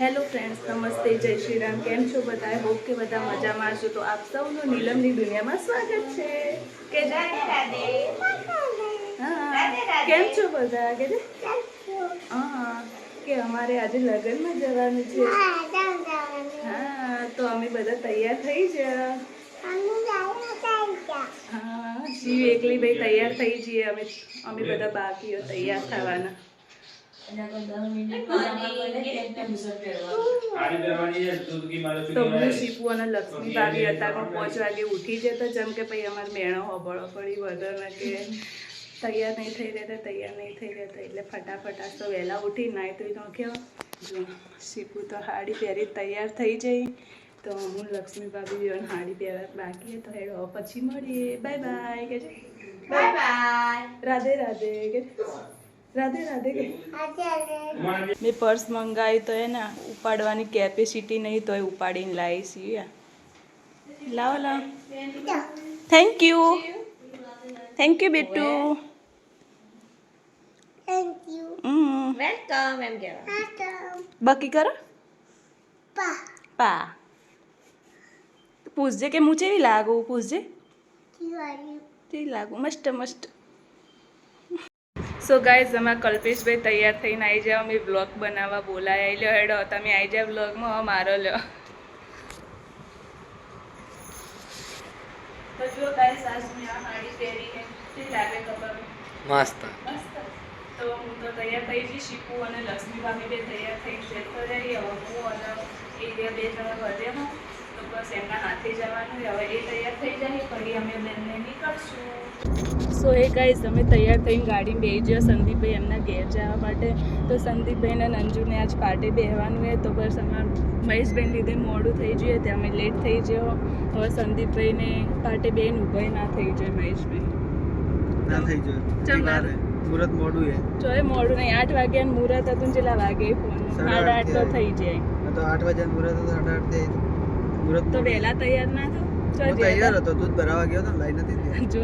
Hello friends, નમસ્તે, જય શ્રી રામ. કેમ છો બધા? હોપ કે બધા મજામાં છો. તો આપ સૌનું નીલમની દુનિયામાં સ્વાગત છે. કે રાધે રાધે. હા, કેમ છો બધા? કે હા, કે અમારે આજે લગ્નમાં જવાનું છે. હા, તો અમે બધા તૈયાર થઈ જા. હા, શિવ એકલી ભાઈ તૈયાર થઈ જઈએ. અમે બધા બાકીઓ તૈયાર થવાના. તો હું શીપુ અને લક્ષ્મી ભાભી હતા પણ 5 વાગે ઉઠી જતો જેમ કે પછી અમારે મેણો હોબળો પડી વગર કે તૈયાર નહીં થઈ રહેતા એટલે ફટાફટ તો વહેલા ઉઠી નાય તો કેવો શીપુ તો સાડી પહેરી તૈયાર થઈ જઈ. તો હું લક્ષ્મી ભાભી સાડી પહેરવા બાકી તો હેડો પછી મળીએ. બાય બાય કે બાય બાય. રાધે રાધે કે રાધે રાધે કે મેં પર્સ મંગાવી તો એને ઉપાડવાની કેપેસિટી નહીં તો એ ઉપાડીને લાવી છીએ. લાવો લાવો. થેન્ક યુ બેટુ. વેલકમ એમ કહેવાય. બાકી કરો પા પૂછજે કે હું ચેવી લાગુ. પૂછજે કેવી લાગુ. મસ્ત મસ્ત. સો ગાઈઝ, અમારા કલ્પેશભાઈ તૈયાર થઈને આવી જાઓ. અમે વ્લોગ બનાવવા બોલાયા. લ્યો હેડો તમે આવી જાઓ વ્લોગમાં. મારો લ્યો તો જો ગાઈઝ આજ મેં આ સાડી પહેરી છે. કેવી લાગે ખબર? મસ્ત. મસ્ત. તો હું તો તૈયાર થઈ જઈ. શીપુ અને લક્ષ્મી ભાભી બે તૈયાર થઈ સેટ તો રહી. હવે હું અને એ બે જણા વધેમાં તો બસ એમના હાથે જવાનું. હવે એ તૈયાર થઈ જાય પછી અમે બંને નીકળશું. સો એ ગાઈઝ અમે તૈયાર થઈને ગાડીમાં બેસી ગયા સંદીપભાઈ એમના ઘેર જવા માટે. તો સંદીપભાઈને અંજુને આજ પાર્ટે બેસવાનું હોય તો બસ અમારા મહેશભાઈને લીધે મોડું થઈ જોઈએ તે અમે લેટ થઈ ગયો. હવે સંદીપભાઈને પાર્ટે બેન ઊભાઈ ના થઈ જાય. મહેશભાઈ ના થઈ જાય. મુહૂર્ત મોડું છે. જોએ મોડું નહીં. 8 વાગ્યાનું મુહૂર્ત હતું. કેટલા વાગે ફોન 8:30 તો થઈ જાય. તો 8 વાગ્યાનું મુહૂર્ત હતું. 8:30 મુહૂર્ત તો વહેલા તૈયાર ના થો. હું તૈયાર હતો. દૂધ ભરાવા ગયો તો લાઈન હતી. જો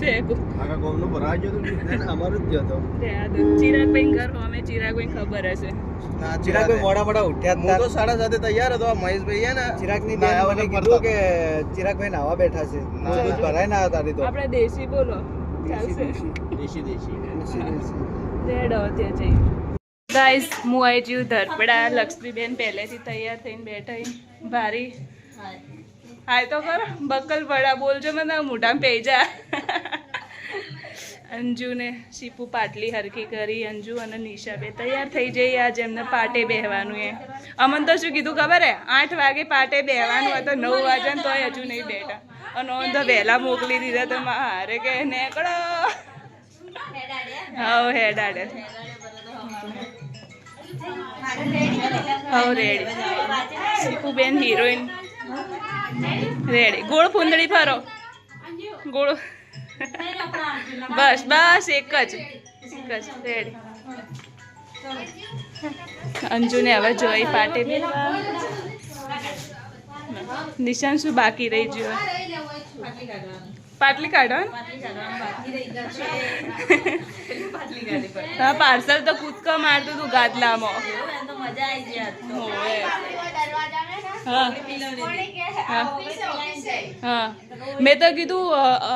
ફેંકું આખા ગામનું ભરાવા ગયો તો. ના અમારું જ ગયો તો. ચિરાગ ભાઈ ઘર અમે ચિરાગ ભાઈ ખબર હશે. ચિરાગ ભાઈ મોડા ઉઠ્યા હતા. હું તો 7:30 તૈયાર હતો. મહેશભાઈ હે ને ચિરાગની બેન મને કીધું કે ચિરાગ ભાઈ નાવા બેઠા છે. દૂધ ભરાય ના આવતા તો આપણે દેશી બોલો ચાલશે. દેશી રેડ હોતે જઈ. ગાઈસ હું આવી જ્યું ધરપડા. લક્ષ્મીબેન પહેલેથી તૈયાર થઈને બેઠા. ભારી હાય તો કરો. બકલ પડા બોલજો મને મોઢામાં પે જા. અંજુને શીપુ પાટલી હરખી કરી. અંજુ અને નિશા બે તૈયાર થઈ જઈએ. આજે એમને પાટે બેહવાનું એ અમન તો શું કીધું ખબર હે? 8 વાગે પાટે બેહવાનું હતું. 9 વાગ્યા ને તોય હજુ નહીં બેઠા. અને તો વહેલા મોકલી દીધા તો હારે કે નેકળો. હા હેડાડે હા રેડી. શીપુબેન heroine ready. ગોળ ફૂંદડી ફરો. ગોળ બસ બસ એક જ રેડી. અંજુને હવે જોઈ પાટે બેસવા. નિશાન શું બાકી રહી ગયું? પાટલી કાઢવાનું. હા પાર્સલ તો કૂદકો મારતું તું ગાદલામાં. હા મેં તો કીધું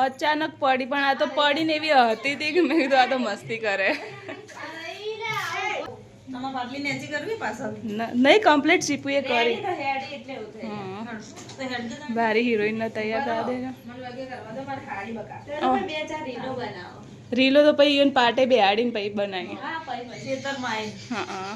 અચાનક પડી પણ આ તો પડીને એવી હતી કે મેં કીધું આ તો મસ્તી કરે. નહીં કમ્પ્લીટ શીપુએ કરી. ભારી હિરોઈન ને તૈયાર કરી દેજો. રીલો તો પછી પાટે બેહાડીને પછી બનાવી. હા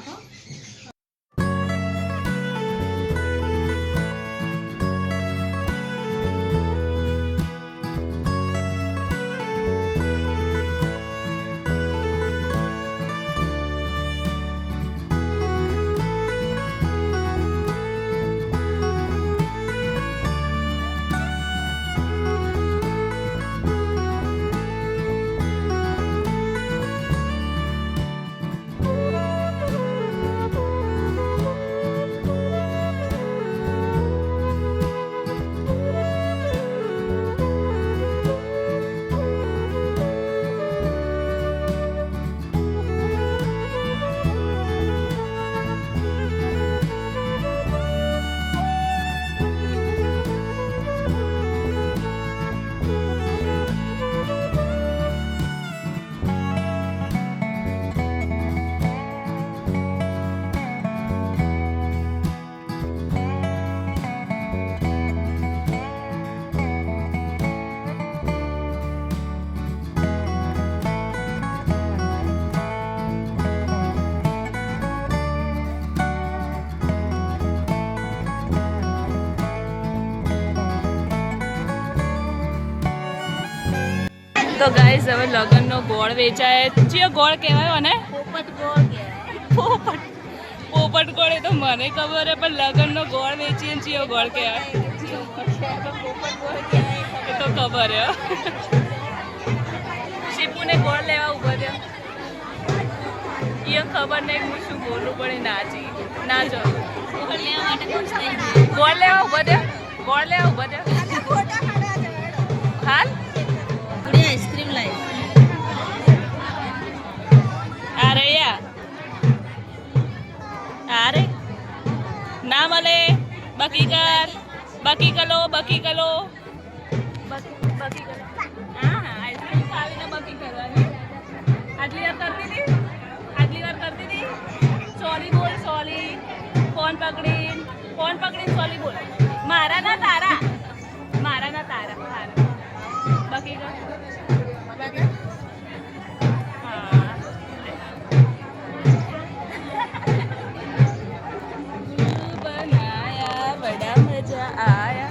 તો ગાઈસ હવે લગનનો ગોળ વેચાય. ચિયો ગોળ કહેવાય અને પોપટ ગોળ કહેવાય. પોપટ ગોળ એ તો મને ખબર હે, પણ લગનનો ગોળ વેચીએ ચિયો ગોળ કહેવાય પોપટ ગોળ કહેવાય. એ તો ખબર હે. શીપુને ગોળ લેવા ઉભો થયો. એ ખબર નહીં હું શું બોલવું પડે. ના જો ગોળ લેવા માટે ખુશ થઈ ગઈ. ગોળ લેવા ઉભો થયો. ગોળ લેવા ઉભો થયો. હાલ થોડી આઈસ્ક્રીમ લાવી. અરે યા અરે ના મળે. બકી કર. બકી કલો. બકી કલો. બકી કલો. હા આઈસ્ક્રીમ ખાવીને બકી કરવાની. આટલી વાર કરતી હતી. આટલી વાર કરતી હતી. સોલી બોલ સોલી. ફોન પકડીને સોલી બોલ. મારા ના તારા. મારા ના તારા. બકી કર. बनाया बड़ा मजा आया.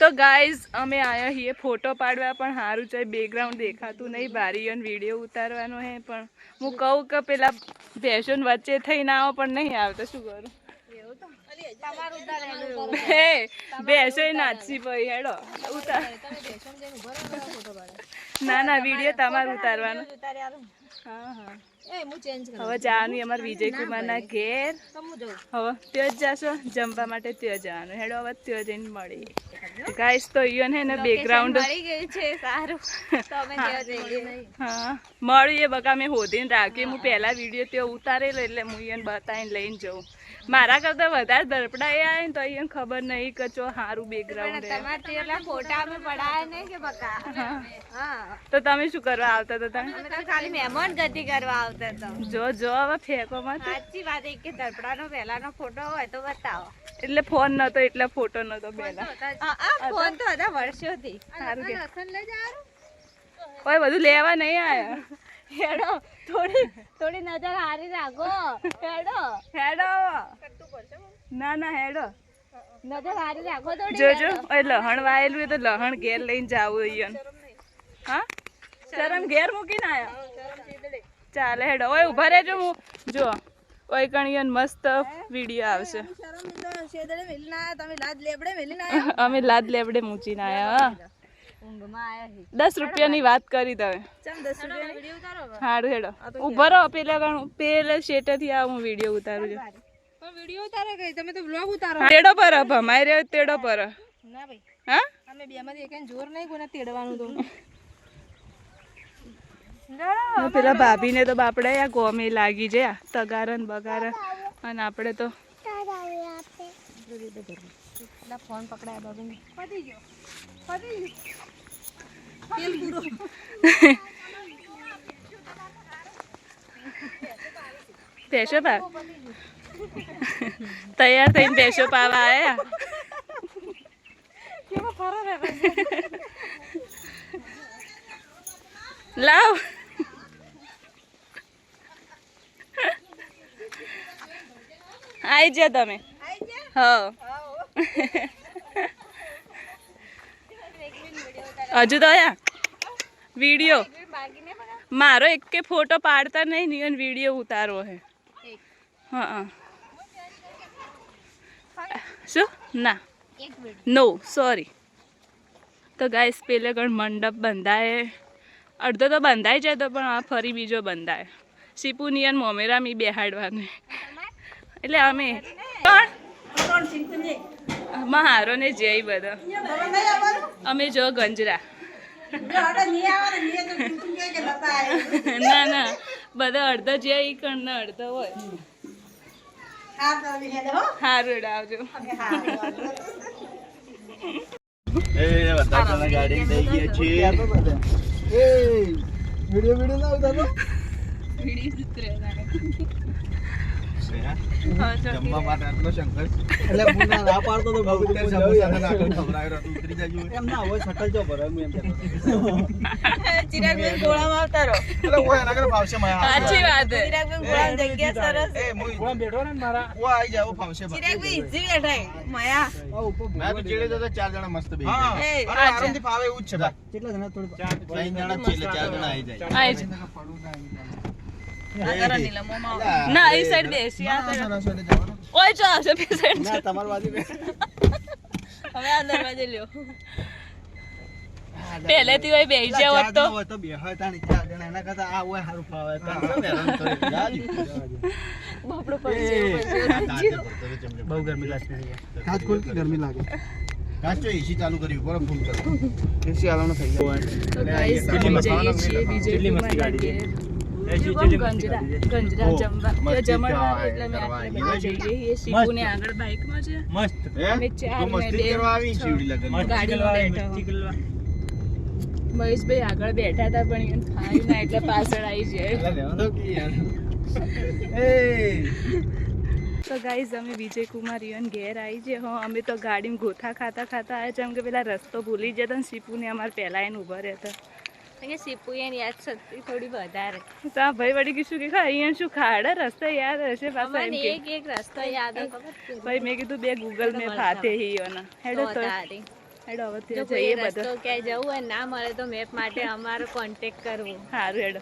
તો ગાઈઝ અમે આયા છીએ ફોટો પાડવા, પણ સારું છે બેકગ્રાઉન્ડ દેખાતું નહીં. બારીઓને વિડીયો ઉતારવાનો હે, પણ હું કહું કે પેલા ભેંસોને વચ્ચે થઈને આવો, પણ નહીં આવતો. શું કરું? હે ભેંસો નાચી પડી. હેડો ઉતાર. ના વિડીયો તમારે ઉતારવાનો. હા હવે જવાનું અમારે વિજયકુમારના ઘેર. હવે ત્યાં જ જાશો જમવા માટે. ત્યાં જવાનું. હેડો હવે ત્યાં જઈને મળી. ગાઈસ તો ઈયોન હે ને બેકગ્રાઉન્ડ મળી ગયું છે. સારું તો અમે ત્યાં જઈએ. હા મળીએ. બકા મેં હોધીને રાખી. હું પહેલા વિડીયો ત્યાં ઉતારેલો એટલે હું ઈયોને બતાવીને લઈને જાઉં. મારા કરતા વધારે ધરપડા એ આવે ને તો અહીંયા ખબર નહીં કે ચો સારું બેકગ્રાઉન્ડ. તમારે પેલા ફોટા અમે પડાયા નહીં કે બકા. હા તો તમે શું કરવા આવતા હતા? તમે અમે તો ખાલી મહેમાન ગતિ કરવા આવતા હતા. જો હવે ફેંકો માં. સાચી વાત એક કે ધરપડાનો પહેલાનો ફોટો હોય તો બતાવો. એટલે ફોન નતો એટલે ફોટો નતો પહેલા. ફોન તો હતા વર્ષોથી. સારું કે ઓય બધું લેવા નહીં આયા. હેડો થોડી નજર હારી રાખો. હેડો ના હેડો. નજર હારી રાખો થોડી. જોજો ઓય લહણ વાયેલું હોય તો લહણ ઘેર લઈને જાવું અહીંયા. હા શરમ ઘેર મૂકીને આયા. ચાલે હેડો. ઓય ઉભા રહેજો. હું જો ઓય કણીયન મસ્ત વિડીયો આવશે. અમે લાદ લેબડે મૂચીને આયા. 10 રૂપિયાની વાત કરી તમે. સારું હેડો ઉભા રહો. પેલા શેટેથી આ હું વિડીયો ઉતારું છું. વિડિયો ઉતારો કે તમે તો વ્લોગ ઉતારો. તેડો પર ભમાઈ રહ્યો તેડો પર. ના ભાઈ હા અમે બે માંથી એકને જોર નહીં કોને તેડવાનું તો. પેલા ભાભીને તો બાપડે આ ગોમે લાગી જાય તગારન બગારન, અને આપણે તો ફોન પકડાયા બાબુને. પતી ગયો તેલ પૂરો. ભેંસો પાવ તૈયાર થઈને ભેંસો પાવા આયા. લાવ આઈ જા તમે. હજુ તો આયા વિડીયો મારો એક કે ફોટો પાડતા નહીં નિયન વિડીયો ઉતારવો હે. હા શું ના નો સોરી. તો ગાઈસ પેલે ગણ મંડપ બંધાય. અડધો તો બંધાઈ જતો પણ આ ફરી બીજો બંધાય. સીપુ નિયન મોમેરામી બેહાડવાનું એટલે અમે માં હારો ને જય બધા અમે જો ગંજરા ના ના બધા અડધો જે ઈ કણ અડધો હોય હારું આવજો ગાડી થઈ ગઈ છે વિડિયો ના ઉતારો જમવા માટે આટલો શંકર એટલે મુના ના પાડતો તો બહુ તે સમોસા ના ખવડાવ્યો તો ઉતરી જાજો એમ ના હોય સટલ જો ભરે હું એમ કહેતો ચિરાગભાઈ ગોળામાં આવતારો એટલે ઓય એના કરે ફાવશે માયા સાચી વાત છે ચિરાગભાઈ ગોળામાં જગ્યા સરસ એ મોય ગોળા બેઠો ને મારા ઓ આવી જાવ ફાવશે ચિરાગભાઈ ઈઝી બેઠાય માયા મેં તો ચેડે તો 4 જણા મસ્ત બેહી ગયા અરે આરામથી ફાવે એવું જ છે ભાઈ કેટલા જણા થોડું 3 જણા છેલ્લે 4 જણા આવી જાય આય છે ના એ સાઈડ બેસી આ ઓય જો આવશે બે સાઈડ ના તમાર બાજુ બે હવે આ દરવાજે લ્યો પહેલેથી હોય બેસી જાવ તો તો બેહાય તાણી 4 જણા એના કરતા આ હોય સારું ફાવે તાણ હેરાન કરે જાજી બાપડો પડશે બહુ ગરમી લાગતી કાચ ખોલ કે ગરમી લાગે કાચ તો એસી ચાલુ કર્યું બરો ફૂલ કરો એસી આલાનો થઈ ગયો તો ગાઈસ અમે જઈએ છીએ બીજે મસ્તી ગાડી ગંજરા જમવા જમણવાર એટલે અમે આપણે બધા જઈએ એ શીપુને આગળ બાઇકમાં છે મસ્ત અમે ચાર ને મસ્તી બે કરવા આવી શિવડી લગન ગાડીમાં બેઠા મહેશભાઈ આગળ બેઠા હતા પણ એને ખાઈ ના એટલે પાછળ આવી જાય તો ગાઈઝ અમે વિજય કુમાર યન ઘેર આવી છે હો અમે તો ગાડીમાં ગોથા ખાતા ખાતા આવ્યા છે એમ કે પેલા રસ્તો ભૂલી જતા ને શીપુને અમારે પહેલાં એને ઊભા રહેતા સીપુ એની યાદ શક્તિ થોડી વધારે તો આ ભાઈ વળી કીધું કે અહીંયા શું ખાડા રસ્તો યાદ હશે પાછા એમ કે એક રસ્તો યાદ ભાઈ મેં કીધું બે ગૂગલ મેપ હાથે હીઓના હેડો તો હેડો હવે ત્યાં જઈએ બધો રસ્તો ક્યાંય જવું હોય ના મળે તો મેપ માટે અમારો કોન્ટેક્ટ કરવો સારું હેડો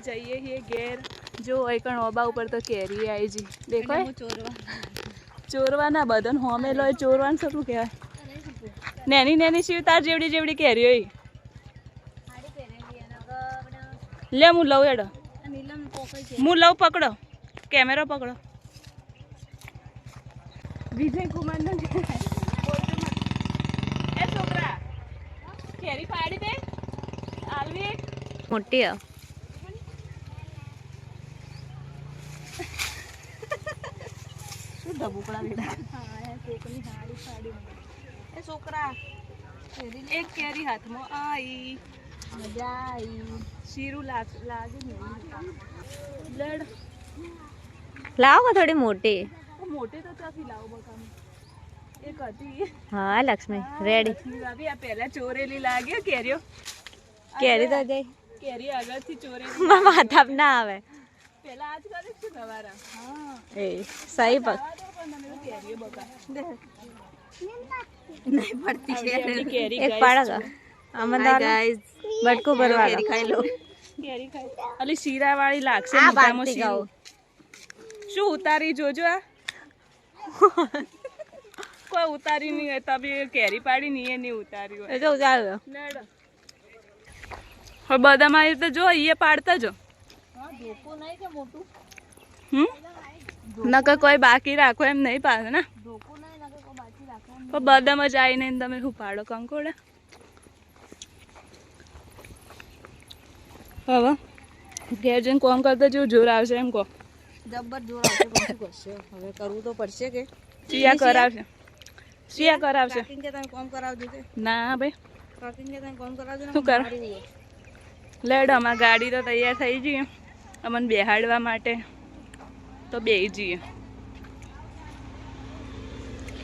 જઈએ છીએ ઘેર જો એકણ ઓબા ઉપર તો કેરી આવી જી દેખો ચોરવાના બદન હોમે લો ચોરવાનું શું કહેવાય નેની નેની શિવ તાર જેવડી જેવડી કેરી હોય લે હું લઉં એડો હું લઉં પકડો કેમેરો પકડો વિજય કુમાર નો એ છોકરા કેરી પાડી દે આલવી મોટી છોકરા એક કેરી હાથમાં આવી મજા આવી શીરું લાગે ને લડ લાવો થોડી મોટી મોટી તો ત્યાંથી લાવો બકામ એક હતી હા લક્ષ્મી રેડી લક્ષ્મી ભાભી આ પહેલા ચોરેલી લાગે કેરીઓ કેરી તો ગઈ કેરી આગળથી ચોરેલી માથા ના આવે પહેલા આજ કરે છે સવારા હા એ સહી પક કેરીઓ બકા નહીં પડતી છે કેરી એક પાડા આમાં ગાઈસ બટકું ભરવા કેરી ખાઈ લો કેરી ખાઈ અલી શીરા વાળી લાગશે આ મોટામાં બાંધી શીરું શું ઉતારી જોજો આ કોઈ ઉતારી નહીં હોય તબી કેરી પાડી નહીં એ નહીં ઉતારી હોય એ તો ચાલો લેડો હવે બધામાં આવી રીતે જો એ પાડતા જો નકર કોઈ બાકી રાખો એમ નહીં પાડે ને પણ બધામાં જ આવીને તમે શું પાડો કંકોડા હવે ઘેર જઈને કોમ કરતા જેવું જોર આવશે એમ કહો જબ્બર જોર આવશે પણ શું કરશે હવે કરવું તો પડશે કે સિયા કરાવશે સિયા કરાવશે કાકીને કે તમે કોમ કરાવજો કે ના ભાઈ કાકીને કે તમે કોમ કરાવજો ને શું કર લેડ અમારી ગાડી તો તૈયાર થઈ જઈએ અમને બેહાડવા માટે તો બેસી જઈએ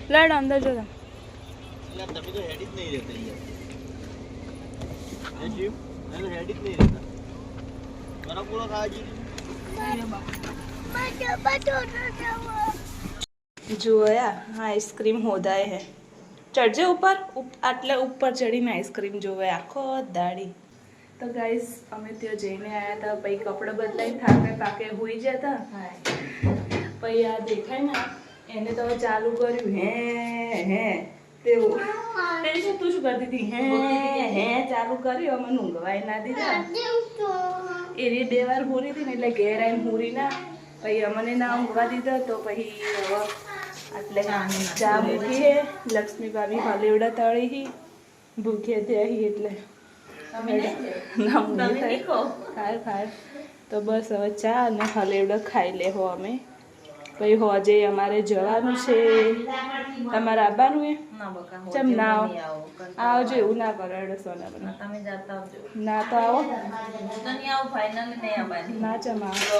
લેડ અંદર જો તમે તો હેડી જ નહીં રહેતા યાર એ જીવ એને હેડી જ નહીં રહેતા ગરમ પૂળો ખાવા જી જોયા આઈસ્ક્રીમ હોદાય હે ચડજે ઉપર આટલે ઉપર ચડીને આઈસ્ક્રીમ જોવે આખો દાડી તો ગાઈસ અમે ત્યાં જઈને આવ્યા હતા પછી કપડાં બદલાઈ થાકે પાકે હોઈ જતા પછી આ દેખાય ને એને તો હવે ચાલુ કર્યું હે તેવું તે શું તું શું કરતી હતી હે ચાલુ કર્યું અમને ઊંઘવાય ના દીધા એની 2 વાર પૂરી હતી ને એટલે ઘેર આવીને પૂરી ના પછી અમને ના ઊંઘવા દીધો તો પછી હવે એટલે ચા મૂકી હે લક્ષ્મી ભાભી હલેવડા તળી હી ભૂખે ત્યાં એટલે ના ખાય તો બસ હવે ચા અને હલેવડા ખાઈ લેહો અમે પછી હોજે અમારે જવાનું છે તમારે આવવાનું એ ચમ ના આવજો એવું ના કરો એડો સોના ના તો આવો ના ચમ આવો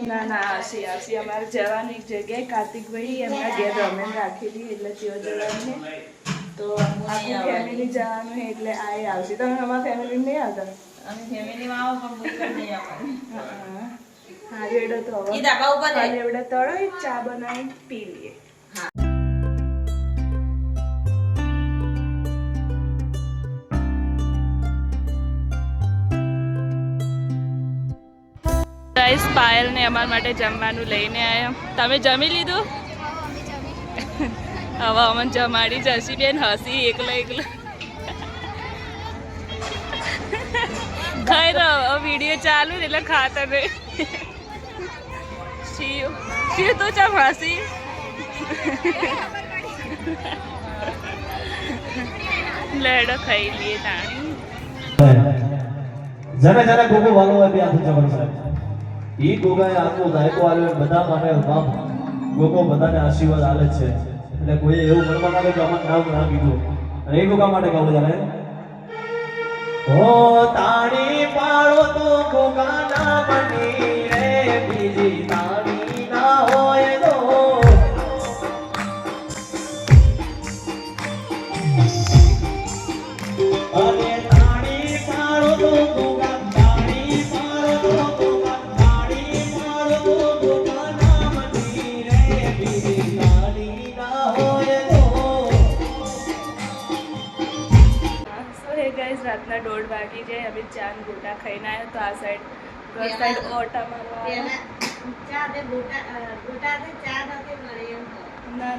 ના આવશે અમારે જવાની એક જગ્યાએ કાર્તિકભાઈ એમના ઘેર રમેન રાખેલી એટલે ત્યાં જવાનું છે તો આખું ફેમિલી જવાનું છે એટલે આ આવશે તમે અમારા ફેમિલી નહીં આવતા હા રેડો તો હવે એવડે તળો ચા બનાવી પી લઈએ ગાઈસ પાયલ ને અમારા માટે જમવાનું લઈને આવ્યો તમે જમી લીધું હવે અમને જમાડી જશી બેન હસી એકલા ખાઈ રહ્યો વિડીયો ચાલુ ને એટલે ખાતા નહીં શિવ તો ચમ હસી લેડો ખાઈ લઈએ તાણી જને જને ગોગો વાલો હોય બે હાથ જબર સાહેબ ઈ ગોગાએ આખો દાયકો આલ્યો બધા માટે બાપ ગોગો બધાને આશીર્વાદ આલે છે એટલે કોઈ એવું મનમાં ના કે અમાર નામ ના કીધું અને એ ગોગા માટે ગાવું જાણે ઓ તાણી પાડો તો ગોગા ના બની રે બીજી તાણી ના હોય તો અને તાણી પાડો તો ગોગા તાણી પાડો તો ગોગા તાણી પાડો તો ગોગા ના બની રે બીજી તાણી ના હોય તો ગાઈસ રાતના 1:30 વાગી જાય અમે ચાન ગોટા ખાઈને આવ્યો તો આ સાઈડ ઘર સાઈડ ઓટા મારવા ના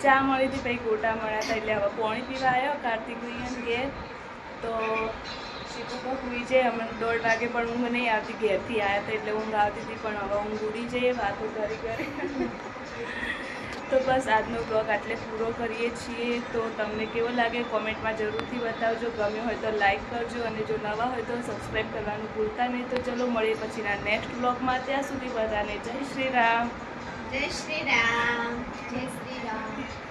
ચા મળી હતી પછી ગોટા મળ્યા હતા એટલે હવે પાણી પીવા આવ્યો કાર્તિક ભાઈ ઘેર તો શીપુ તો સુઈ જાય અમે 1:30 વાગે પણ ઊંઘ નહીં આવતી ઘેરથી આવ્યા હતા એટલે ઊંઘ આવતી હતી પણ હવે ઊંઘ ઉડી જઈએ વાતો કરી તો બસ આજનો બ્લોગ આટલે પૂરો કરીએ છીએ તો તમને કેવો લાગે કોમેન્ટમાં જરૂરથી બતાવજો ગમ્યો હોય તો લાઈક કરજો અને જો નવા હોય તો સબસ્ક્રાઈબ કરવાનું ભૂલતા નહીં તો ચલો મળીએ પછીના નેક્સ્ટ બ્લોગમાં ત્યાં સુધી બધાને જય શ્રી રામ જય શ્રી રામ જય શ્રી રામ